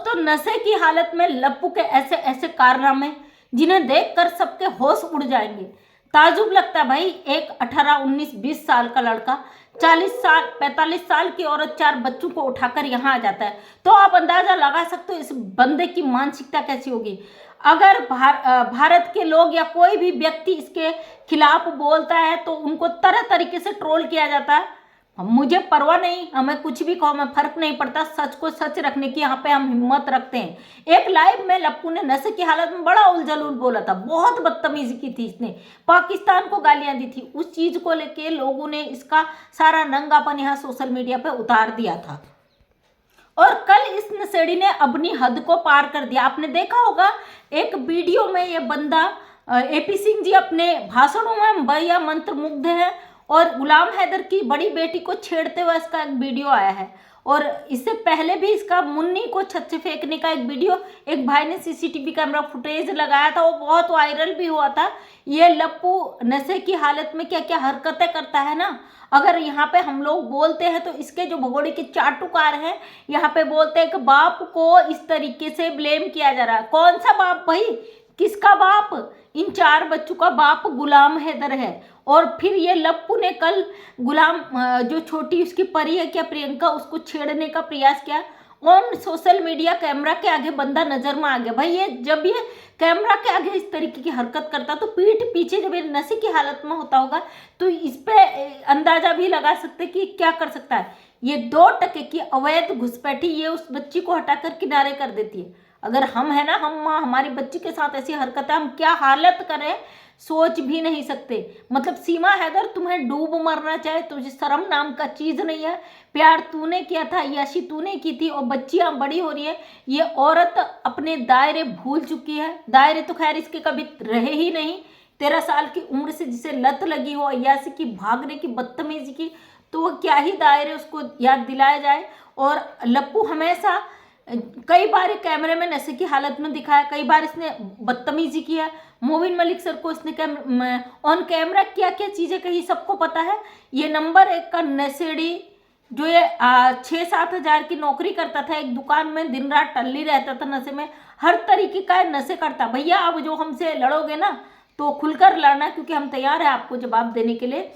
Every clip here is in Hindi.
दोस्तों, नशे की हालत में लप्पू के ऐसे ऐसे कारनामे जिन्हें देखकर सबके होश उड़ जाएंगे। ताजुब लगता है भाई, एक 18, 19, 20 साल का लड़का 40 साल 45 साल की औरत 4 बच्चों को उठाकर यहाँ आ जाता है। तो आप अंदाजा लगा सकते हो इस बंदे की मानसिकता कैसी होगी। अगर भारत के लोग या कोई भी व्यक्ति इसके खिलाफ बोलता है तो उनको तरह तरीके से ट्रोल किया जाता है। मुझे परवाह नहीं, हमें कुछ भी कहो, हमें फर्क नहीं पड़ता। सच को सच रखने की यहाँ पे हम हिम्मत रखते हैं। एक लाइव में लप्पू ने नशे की हालत में बड़ा उलझलूल बोला था, बहुत बदतमीजी की थी इसने, पाकिस्तान को गालियां दी थी। उस चीज को लेके लोगों ने इसका सारा नंगापन यहाँ सोशल मीडिया पे उतार दिया था और कल इस नशेड़ी ने अपनी हद को पार कर दिया। आपने देखा होगा एक वीडियो में ये बंदा एपी सिंह जी अपने भाषणों में भैया मंत्रमुग्ध है और गुलाम हैदर की बड़ी बेटी को छेड़ते हुए इसका एक वीडियो आया है। और इससे पहले भी इसका मुन्नी को छत से फेंकने का एक वीडियो एक भाई ने सीसीटीवी कैमरा फुटेज लगाया था, वो बहुत वायरल भी हुआ था। ये लप्पू नशे की हालत में क्या क्या हरकतें करता है ना। अगर यहाँ पे हम लोग बोलते हैं तो इसके जो भगोड़े के चाटुकार हैं यहाँ पे बोलते हैं कि बाप को इस तरीके से ब्लेम किया जा रहा है। कौन सा बाप भाई, किसका बाप? इन 4 बच्चों का बाप गुलाम हैदर है। और फिर ये लप्पू ने कल गुलाम जो छोटी उसकी परी है क्या प्रियंका, उसको छेड़ने का प्रयास किया ऑन सोशल मीडिया। कैमरा के आगे बंदा नजर में आ गया भाई। ये जब ये कैमरा के आगे इस तरीके की हरकत करता तो पीठ पीछे जब ये नशे की हालत में होता होगा तो इस पे अंदाजा भी लगा सकते कि क्या कर सकता है। ये 2 टके की अवैध घुसपैठी ये उस बच्ची को हटाकर किनारे कर देती है। अगर हम है ना, हम हमारी बच्ची के साथ ऐसी हरकत है, हम क्या हालत करें सोच भी नहीं सकते। मतलब सीमा हैदर तुम्हें डूब मरना चाहे, तुझे शर्म नाम का चीज नहीं है। प्यार तूने किया था, याशी तूने की थी और बच्चियां बड़ी हो रही है। ये औरत अपने दायरे भूल चुकी है। दायरे तो खैर इसके कभी रहे ही नहीं। 13 साल की उम्र से जिसे लत लगी हो अय्याशी की, भागने की, बदतमीजी की, तो वो क्या ही दायरे उसको याद दिलाया जाए। और लप्पू हमेशा कई बार कैमरे में नशे की हालत में दिखाया, कई बार इसने बदतमीजी किया। मोबिन मलिक सर को इसने ऑन कैमरा क्या क्या चीज़ें कही सबको पता है। ये नंबर 1 का नशेड़ी जो ये 6-7 हज़ार की नौकरी करता था, एक दुकान में दिन रात टल्ली रहता था नशे में, हर तरीके का नशे करता। भैया अब जो हमसे लड़ोगे ना तो खुलकर लड़ना, क्योंकि हम तैयार हैं आपको जवाब देने के लिए।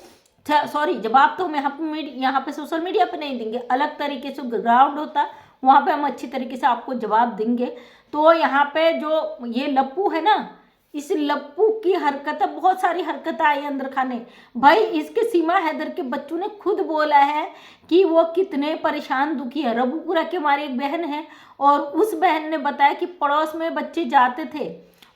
सॉरी, जवाब तो हम यहाँ पे सोशल मीडिया पे नहीं देंगे, अलग तरीके से ग्राउंड होता वहाँ पे हम अच्छी तरीके से आपको जवाब देंगे। तो यहाँ पे जो ये लप्पू है ना, इस लप्पू की हरकतें, बहुत सारी हरकतें आई अंदर खाने। भाई इसके सीमा हैदर के बच्चों ने खुद बोला है कि वो कितने परेशान दुखी है। रबूपुरा के हमारी एक बहन है और उस बहन ने बताया कि पड़ोस में बच्चे जाते थे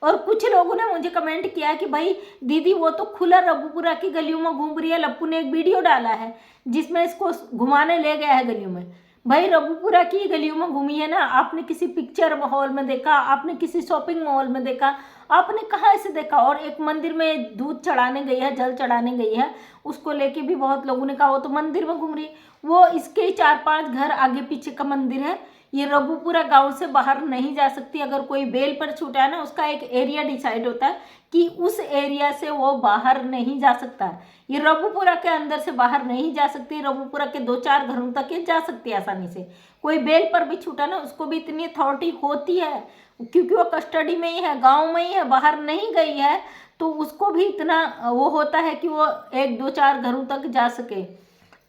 और कुछ लोगों ने मुझे कमेंट किया कि भाई दीदी वो तो खुला रबूपुरा की गलियों में घूम रही है। लप्पू ने एक वीडियो डाला है जिसमें इसको घुमाने ले गया है गलियों में। भाई रबूपुरा की गलियों में घूमी है ना, आपने किसी पिक्चर मॉल में देखा, आपने किसी शॉपिंग मॉल में देखा, आपने कहाँ ऐसे देखा? और एक मंदिर में दूध चढ़ाने गई है, जल चढ़ाने गई है, उसको लेके भी बहुत लोगों ने कहा वो तो मंदिर में घूम रही। वो इसके 4-5 घर आगे पीछे का मंदिर है। ये रबूपुरा गांव से बाहर नहीं जा सकती। अगर कोई बेल पर छूटा है ना, उसका एक एरिया डिसाइड होता है कि उस एरिया से वो बाहर नहीं जा सकता। ये रबूपुरा के अंदर से बाहर नहीं जा सकती। रबूपुरा के 2-4 घरों तक ये जा सकती है आसानी से। कोई बेल पर भी छूटा ना, उसको भी इतनी अथॉरिटी होती है क्योंकि वो कस्टडी में ही है, गांव में ही है, बाहर नहीं गई है, तो उसको भी इतना वो होता है कि वो 1-2-4 घरों तक जा सके।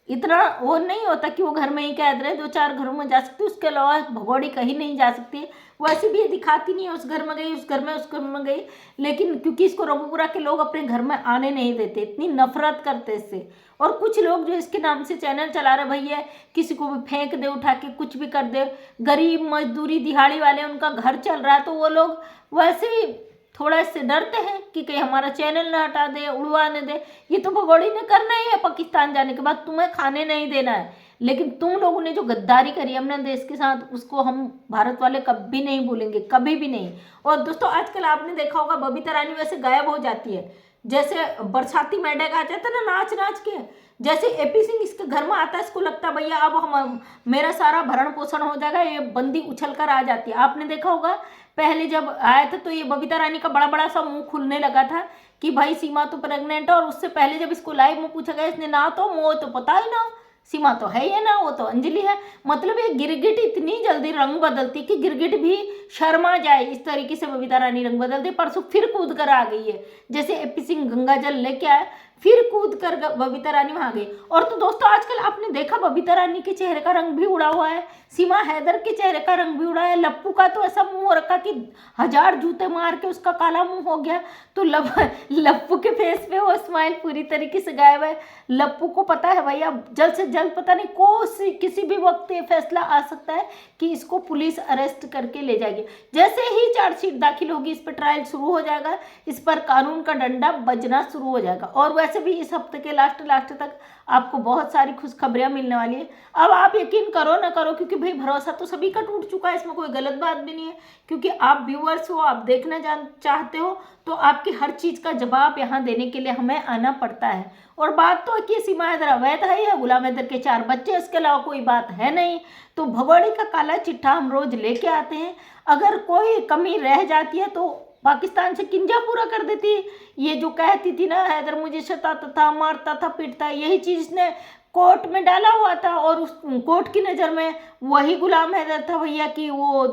इतना वो नहीं होता कि वो घर में ही कैद रहे, 2-4 घरों में जा सकती, उसके अलावा भगोड़ी कहीं नहीं जा सकती। वैसे भी ये दिखाती नहीं है उस घर में गई, उस घर में, उस घर में गई, लेकिन क्योंकि इसको रबूपुरा के लोग अपने घर में आने नहीं देते, इतनी नफरत करते इससे। और कुछ लोग जो इसके नाम से चैनल चला रहे, भैया किसी को भी फेंक दे उठा के, कुछ भी कर दे, गरीब मजदूरी दिहाड़ी वाले उनका घर चल रहा है, तो वो लोग वैसे ही थोड़ा इससे डरते हैं कि कहीं हमारा चैनल ना हटा दे, उड़वाने दे। ये तो भगोड़ी ने करना ही है, पाकिस्तान जाने के बाद तुम्हें खाने नहीं देना है। लेकिन तुम लोगों ने जो गद्दारी करी अपने देश के साथ, उसको हम भारत वाले कभी नहीं भूलेंगे, कभी भी नहीं। और दोस्तों आजकल आपने देखा होगा बबीता रानी वैसे गायब हो जाती है, जैसे बरसाती मेढक आ जाता है ना नाच नाच के, जैसे एपी सिंह इसके घर में आता है, इसको लगता है भैया अब हम मेरा सारा भरण पोषण हो जाएगा, ये बंदी उछल कर आ जाती है। आपने देखा होगा पहले जब आया था तो ये बबीता रानी का बड़ा बड़ा सा मुंह खुलने लगा था कि भाई सीमा तो प्रेग्नेंट है, और उससे पहले जब इसको लाइव में पूछा गया इसने ना तो मुँह तो पता ही ना सीमा तो है ही ना, वो तो अंजलि है। मतलब ये गिरगिट इतनी जल्दी रंग बदलती कि गिरगिट भी शर्मा जाए, इस तरीके से बबीता रानी रंग बदलती। परसों फिर कूद कर आ गई है, जैसे एपी सिंह गंगा जल लेके आए, फिर कूद कर बबीता रानी वहां गई। और तो दोस्तों आजकल आपने देखा बबीता रानी के चेहरे का रंग भी उड़ा हुआ है, सीमा हैदर के चेहरे का रंग भी उड़ा है, लप्पू का तो ऐसा मुंह हो रखा कि 1000 जूते मार के उसका काला मुंह हो गया। तो लप्पू के फेस पे वो स्माइल पूरी तरीके से गायब है। लप्पू को पता है भैया जल्द से जल्द, पता नहीं किसी भी वक्त ये फैसला आ सकता है कि इसको पुलिस अरेस्ट करके ले जाएगी। जैसे ही चार्जशीट दाखिल होगी, इस पर ट्रायल शुरू हो जाएगा, इस पर कानून का डंडा बजना शुरू हो जाएगा। और वैसे भी इस हफ्ते के लास्ट तक आपको बहुत सारी खुशखबरियां मिलने वाली है। अब आप यकीन करो ना करो, क्योंकि भाई भरोसा तो सभी का टूट चुका है, इसमें कोई गलत बात भी नहीं है, क्योंकि आप व्यूअर्स हो, आप देखना चाहते हो, तो आपकी हर चीज़ का जवाब यहाँ देने के लिए हमें आना पड़ता है। और बात तो कि सीमा हैदर अवैध है या गुलाम हैदर के 4 बच्चे, इसके अलावा कोई बात है नहीं। तो भगोड़े का काला चिट्ठा हम रोज लेके आते हैं, अगर कोई कमी रह जाती है तो पाकिस्तान से किंजा पूरा कर देती। ये जो कहती थी ना हैदर मुझे सताता था, मारता था, पीटता, यही चीज़ इसने कोर्ट में डाला हुआ था, और उस कोर्ट की नज़र में वही गुलाम हैदर था भैया कि वो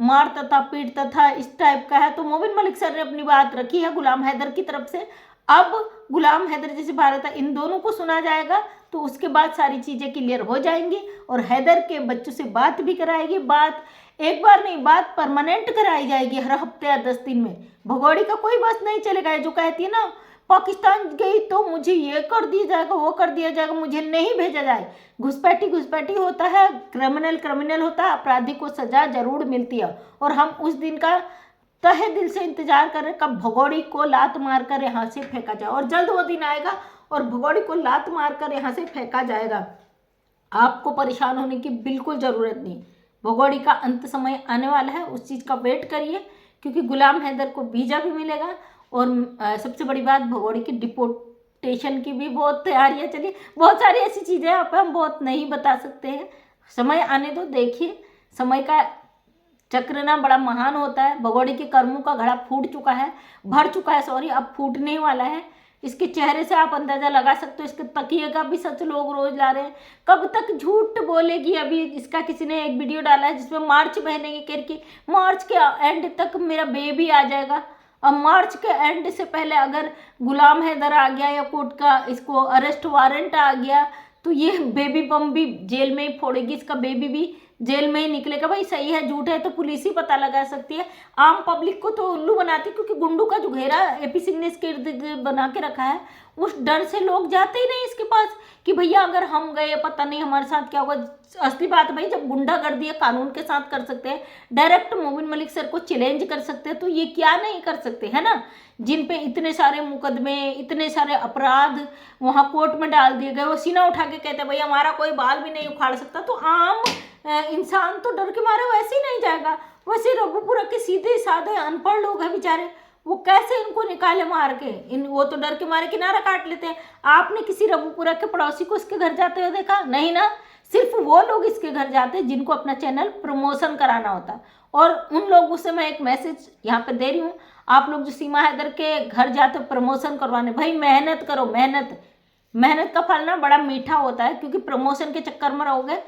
मारता था, पीटता था, इस टाइप का है। तो मोबिन मलिक सर ने अपनी बात रखी है गुलाम हैदर की तरफ से। अब गुलाम हैदर जैसे भारत है, इन दोनों को सुना जाएगा, तो उसके बाद सारी चीज़ें क्लियर हो जाएंगी, और हैदर के बच्चों से बात भी कराएगी। बात एक बार नहीं, बात परमानेंट कराई जाएगी, हर हफ्ते या 10 दिन में। भगोड़ी का कोई बस नहीं चलेगा, जो कहती है ना पाकिस्तान गई तो मुझे ये कर दिया जाएगा, वो कर दिया जाएगा, मुझे नहीं भेजा जाए। घुसपैठी होता है, क्रिमिनल होता है, अपराधी को सजा जरूर मिलती है। और हम उस दिन का तहे दिल से इंतजार कर रहे हैं, कब भगोड़ी को लात मारकर यहाँ से फेंका जाए। और जल्द वो दिन आएगा और भगोड़ी को लात मारकर यहाँ से फेंका जाएगा। आपको परेशान होने की बिल्कुल ज़रूरत नहीं, भगोड़ी का अंत समय आने वाला है, उस चीज़ का वेट करिए, क्योंकि गुलाम हैदर को वीज़ा भी मिलेगा। और सबसे बड़ी बात, भगोड़ी की डिपोर्टेशन की भी बहुत तैयारियां चली। बहुत सारी ऐसी चीज़ें यहाँ पे हम बहुत नहीं बता सकते हैं, समय आने दो, देखिए समय का चक्र ना बड़ा महान होता है। भगोड़ी के कर्मों का घड़ा भर चुका है, सॉरी, अब फूटने ही वाला है। इसके चेहरे से आप अंदाजा लगा सकते हो, इसके तकिए का भी सच लोग रोज ला रहे हैं। कब तक झूठ बोलेगी? अभी इसका किसी ने एक वीडियो डाला है जिसमें मार्च महीने की कह के मार्च के एंड तक मेरा बेबी आ जाएगा। अब मार्च के एंड से पहले अगर गुलाम हैदर आ गया या कोर्ट का इसको अरेस्ट वारंट आ गया, तो ये बेबी बम भी जेल में ही फोड़ेगी, इसका बेबी भी जेल में ही निकलेगा। भाई सही है झूठ है तो पुलिस ही पता लगा सकती है, आम पब्लिक को तो उल्लू बनाती, क्योंकि गुंडू का जो घेरा एपी सिंह ने इसके इर्द गिर्द बना के रखा है, उस डर से लोग जाते ही नहीं इसके पास कि भैया अगर हम गए पता नहीं हमारे साथ क्या होगा। असली बात है भाई, जब गुंडागर्दी कानून के साथ कर सकते हैं, डायरेक्ट मोबिन मलिक सर को चैलेंज कर सकते हैं, तो ये क्या नहीं कर सकते, है ना। जिन पे इतने सारे मुकदमे, इतने सारे अपराध वहाँ कोर्ट में डाल दिए गए, वो सीना उठा के कहते हैं भाई हमारा कोई बाल भी नहीं उखाड़ सकता। तो आम इंसान तो डर के मारे वैसे ही नहीं जाएगा। वैसे रघुपुरा के सीधे साधे अनपढ़ लोग हैं बेचारे, वो कैसे इनको निकाले मार के, वो तो डर के मारे किनारा काट लेते हैं। आपने किसी रघुपुरा के पड़ोसी को इसके घर जाते हुए देखा? नहीं ना। सिर्फ वो लोग इसके घर जाते हैं जिनको अपना चैनल प्रमोशन कराना होता। और उन लोगों से मैं एक मैसेज यहाँ पे दे रही हूँ, आप लोग जो सीमा हैदर के घर जाते प्रमोशन करवाने, भाई मेहनत करो, मेहनत का फल ना बड़ा मीठा होता है, क्योंकि प्रमोशन के चक्कर में रहोगे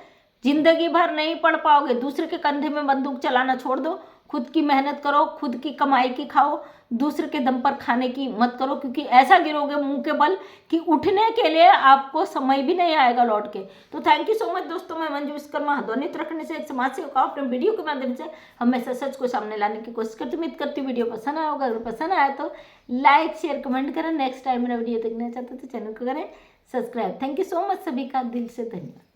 जिंदगी भर नहीं पढ़ पाओगे। दूसरे के कंधे में बंदूक चलाना छोड़ दो, खुद की मेहनत करो, खुद की कमाई की खाओ, दूसरे के दम पर खाने की मत करो, क्योंकि ऐसा गिरोगे मुंह के बल कि उठने के लिए आपको समय भी नहीं आएगा लौट के। तो थैंक यू सो मच दोस्तों, मैं मंजू विश्वकर्मा, ध्वनित रखने से एक समाज सेवक अपने वीडियो के माध्यम से हमेशा सच को सामने लाने की कोशिश करती। उम्मीद करती हूँ वीडियो पसंद आया होगा, अगर पसंद आया तो लाइक शेयर कमेंट करें। नेक्स्ट टाइम मेरा वीडियो देखना चाहते तो चैनल को करें subscribe. Thank you so much, सभी का दिल से धन्यवाद।